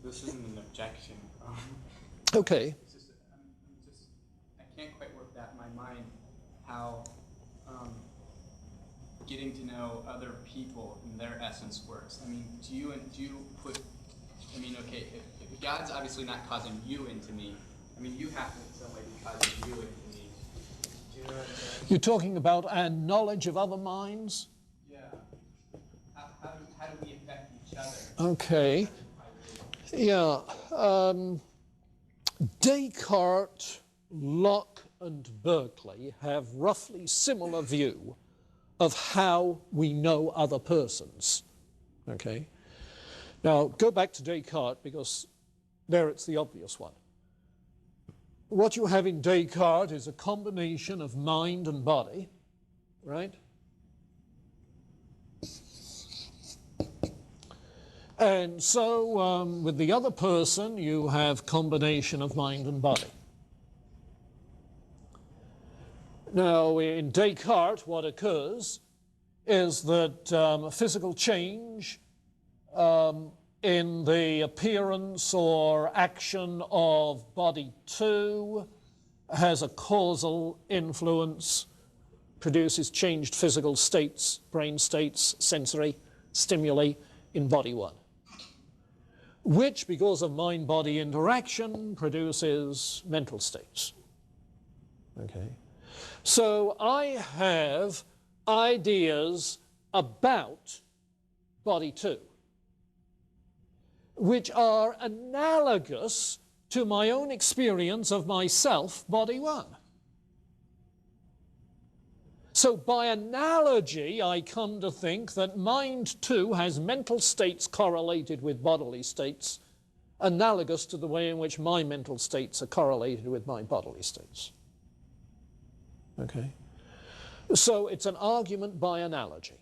this isn't an objection. Okay. It's just, I can't quite work that in my mind how getting to know other people and their essence works. I mean, do you put? I mean, okay, if God's obviously not causing you into me, I mean, you have to in some way be causing you into me. Do you know what I'm saying? You're talking about our knowledge of other minds? Yeah. How do we affect each other? Okay. Yeah. Descartes, Locke, and Berkeley have roughly similar view of how we know other persons. Okay. Now, go back to Descartes, because there it's the obvious one. What you have in Descartes is a combination of mind and body, right? And so with the other person, you have combination of mind and body. Now, in Descartes, what occurs is that physical change in the appearance or action of body 2 has a causal influence, produces changed physical states, brain states, sensory stimuli in body 1, which, because of mind-body interaction, produces mental states. Okay. So I have ideas about body 2, which are analogous to my own experience of myself, body 1. So by analogy, I come to think that mind 2 has mental states correlated with bodily states, analogous to the way in which my mental states are correlated with my bodily states. Okay? So it's an argument by analogy.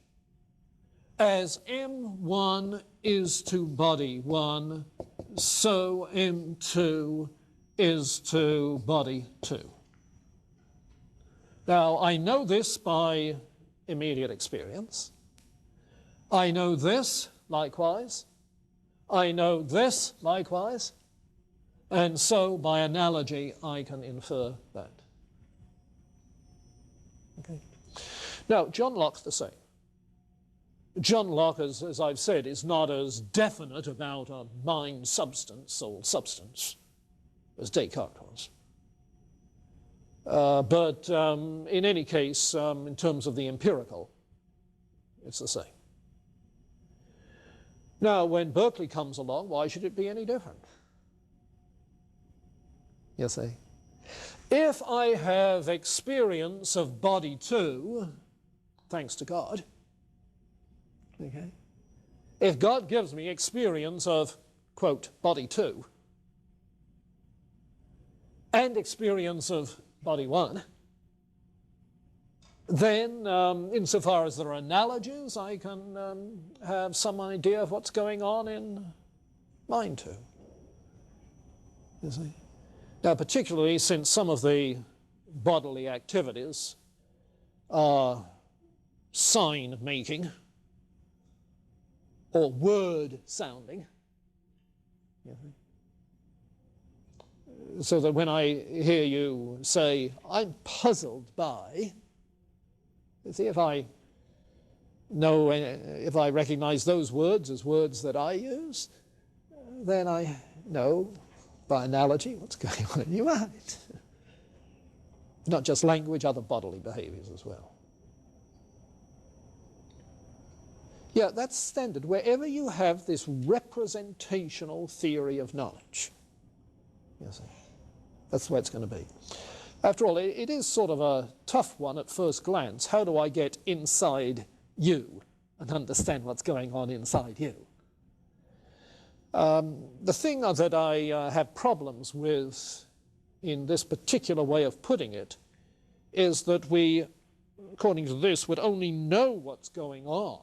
As M1 is to body 1, so M2 is to body 2. Now, I know this by immediate experience. I know this likewise. I know this likewise. And so, by analogy, I can infer that. Okay. Now, John Locke's the same. John Locke, as I've said, is not as definite about a mind substance or substance as Descartes was. But in any case, in terms of the empirical, it's the same. Now, when Berkeley comes along, why should it be any different? You see? If I have experience of body 2, thanks to God, okay, if God gives me experience of, quote, body 2, and experience of body 1, then insofar as there are analogies, I can have some idea of what's going on in mind 2. You see? Now, particularly since some of the bodily activities are sign-making or word-sounding, you see? So that when I hear you say, I'm puzzled by, you see, if I know, if I recognize those words as words that I use, then I know by analogy what's going on in your mind. Not just language, other bodily behaviors as well. Yeah, that's standard. Wherever you have this representational theory of knowledge, you see, that's the way it's going to be. After all, it is sort of a tough one at first glance. How do I get inside you and understand what's going on inside you? The thing that I have problems with in this particular way of putting it is that we, according to this, would only know what's going on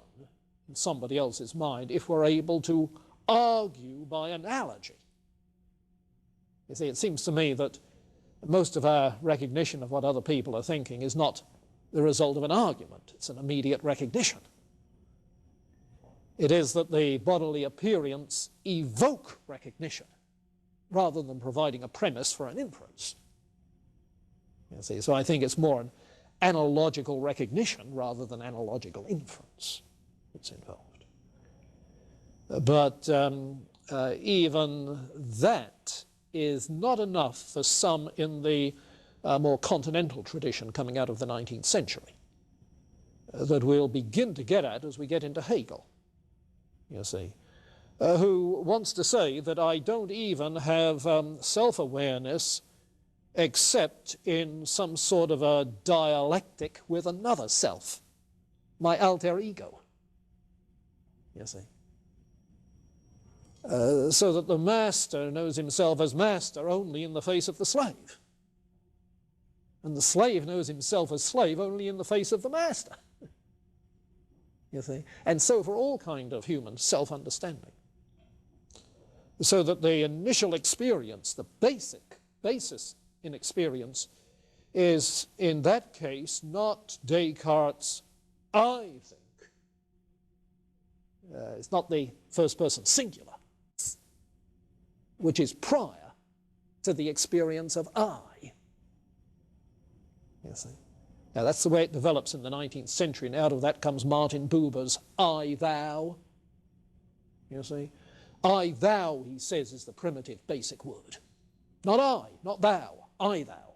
in somebody else's mind if we're able to argue by analogy. You see, it seems to me that most of our recognition of what other people are thinking is not the result of an argument. It's an immediate recognition. It is that the bodily appearance evoke recognition rather than providing a premise for an inference. You see, so I think it's more an analogical recognition rather than analogical inference that's involved. But even that is not enough for some in the more continental tradition coming out of the 19th century that we'll begin to get at as we get into Hegel, you see, who wants to say that I don't even have self-awareness except in some sort of a dialectic with another self, my alter ego, you see. So that the master knows himself as master only in the face of the slave. And the slave knows himself as slave only in the face of the master. You see? And so for all kind of human self-understanding. So that the initial experience, the basis in experience, is in that case not Descartes' I think. It's not the first person singular, which is prior to the experience of I. You see? Now that's the way it develops in the 19th century, and out of that comes Martin Buber's I, thou. You see? I, thou, he says, is the primitive basic word. Not I, not thou, I, thou.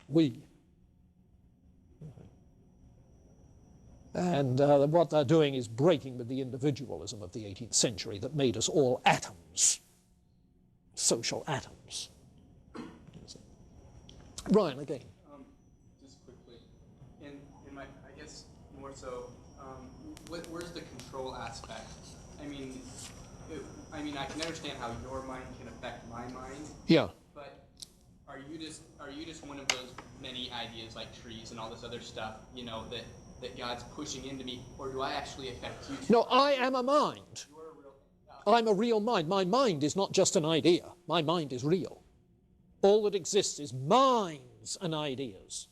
We. And what they're doing is breaking with the individualism of the 18th century that made us all atoms, social atoms. Ryan, again. Just quickly, in my, I guess more so, where's the control aspect? I mean, I can understand how your mind can affect my mind. Yeah. But are you just one of those many ideas like trees and all this other stuff, you know, that God's pushing into me, or do I actually affect you? No, I am a mind. You're a real. I'm a real mind. My mind is not just an idea. My mind is real. All that exists is minds and ideas.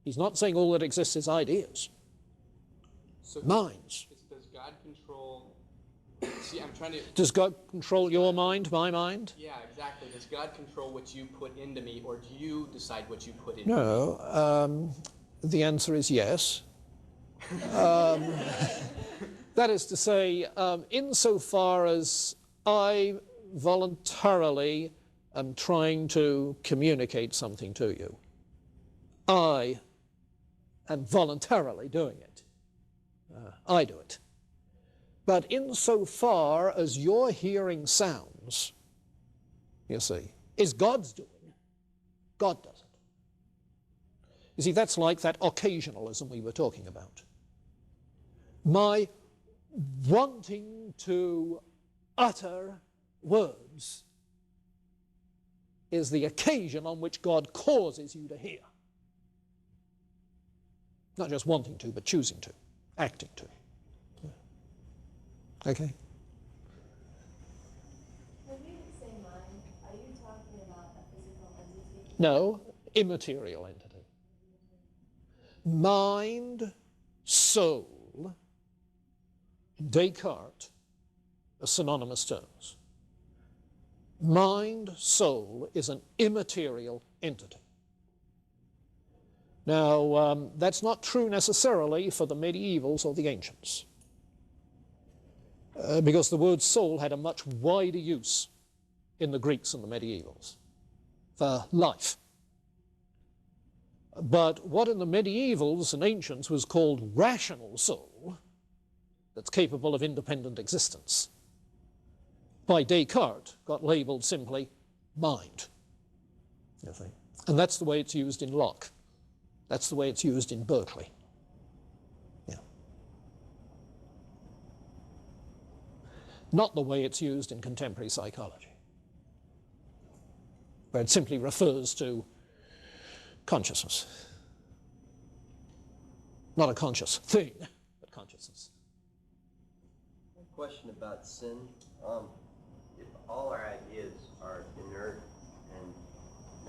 He's not saying all that exists is ideas. So minds. Does God control? See, I'm trying to. Does God control your mind, my mind? Yeah, exactly. Does God control what you put into me, or do you decide what you put into me? No. The answer is yes. That is to say, insofar as I voluntarily am trying to communicate something to you, I am voluntarily doing it. I do it. But insofar as your hearing sounds, you see, is God's doing, God does it. You see, that's like that occasionalism we were talking about. My wanting to utter words is the occasion on which God causes you to hear. Not just wanting to, but choosing to, acting to. Okay? When you say mind, are you talking about a physical entity? No, immaterial entity. Mind, soul, Descartes are synonymous terms. Mind, soul is an immaterial entity. Now, that's not true necessarily for the medievals or the ancients, because the word soul had a much wider use in the Greeks and the medievals for life. But what in the medievals and ancients was called rational soul, that's capable of independent existence, by Descartes got labeled simply mind. You think? And that's the way it's used in Locke. That's the way it's used in Berkeley. Yeah. Not the way it's used in contemporary psychology, where it simply refers to consciousness. Not a conscious thing, but consciousness. A question about sin. If all our ideas are inert and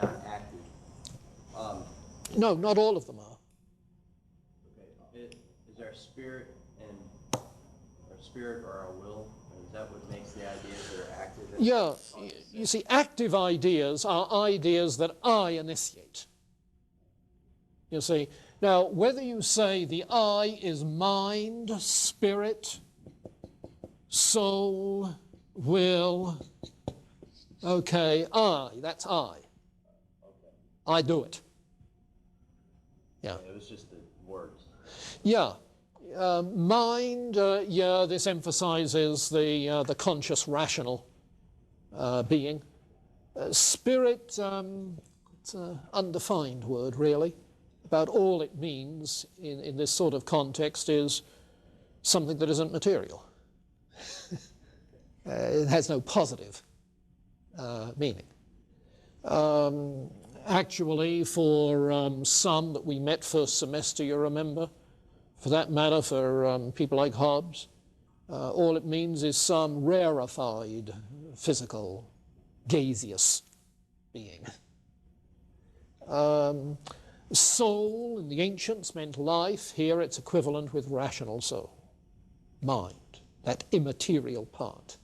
not active, no, not all of them are. okay, is our spirit and Yeah, you see, active ideas are ideas that I initiate. You see, now whether you say the I is mind, spirit, soul, will, okay, that's I. I do it. Yeah. It was just the words. Yeah. Mind, yeah, this emphasizes the conscious, rational being. Spirit, it's an undefined word, really. About all it means in this sort of context is something that isn't material. It has no positive meaning. Actually, for some that we met first semester, you remember, for that matter, for people like Hobbes, all it means is some rarefied, physical, gaseous being. Soul in the ancients meant life. Here it's equivalent with rational soul, mind, that immaterial part.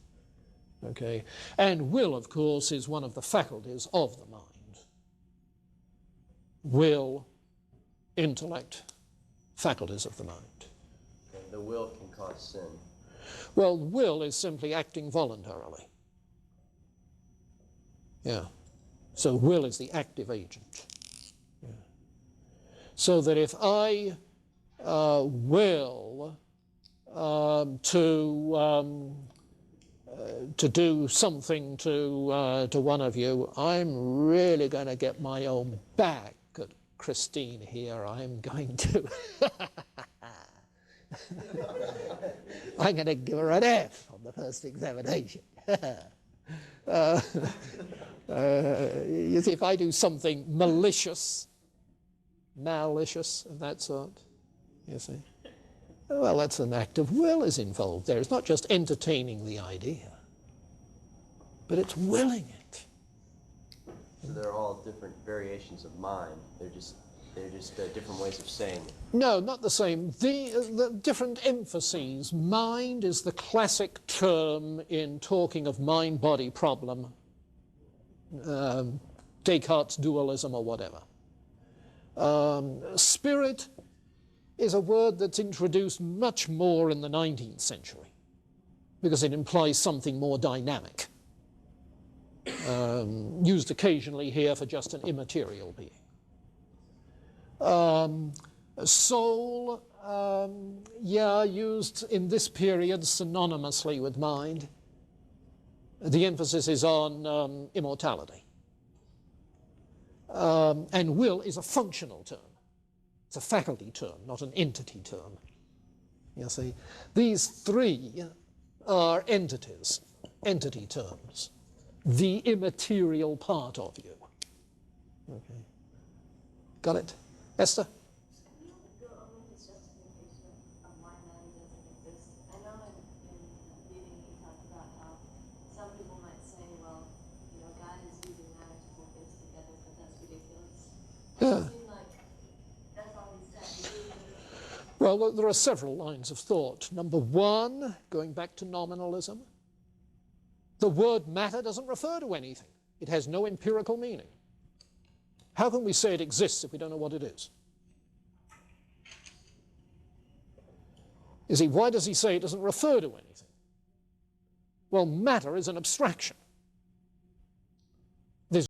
Okay, and will, of course, is one of the faculties of the mind. Will, intellect, faculties of the mind. Okay, the will can cause sin. Well, will is simply acting voluntarily. Yeah. So will is the active agent. Yeah. So that if I will to do something to one of you, I'm really going to get my own back at Christine here. I'm going to I'm going to give her an F on the first examination. You see, if I do something malicious of that sort, you see, well, that's an act of will is involved there. It's not just entertaining the idea, but it's willing it. So they're all different variations of mind. They're just different ways of saying it. No, not the same. The different emphases. Mind is the classic term in talking of mind-body problem, Descartes' dualism or whatever. Spirit is a word that's introduced much more in the 19th century because it implies something more dynamic, used occasionally here for just an immaterial being. Soul, yeah, used in this period synonymously with mind. The emphasis is on immortality. And will is a functional term. It's a faculty term, not an entity term. You see, these three are entities, entity terms, the immaterial part of you. Okay. Got it? Esther? Can you go over this justification of why matter doesn't exist? I know in reading you talked about how some people might say, well, you know, God is using matter to pull things together, but that's ridiculous. Yeah. It seemed like that's all he said. Well, there are several lines of thought. Number one, going back to nominalism, the word matter doesn't refer to anything. It has no empirical meaning. How can we say it exists if we don't know what it is? You see, why does he say it doesn't refer to anything? Well, matter is an abstraction.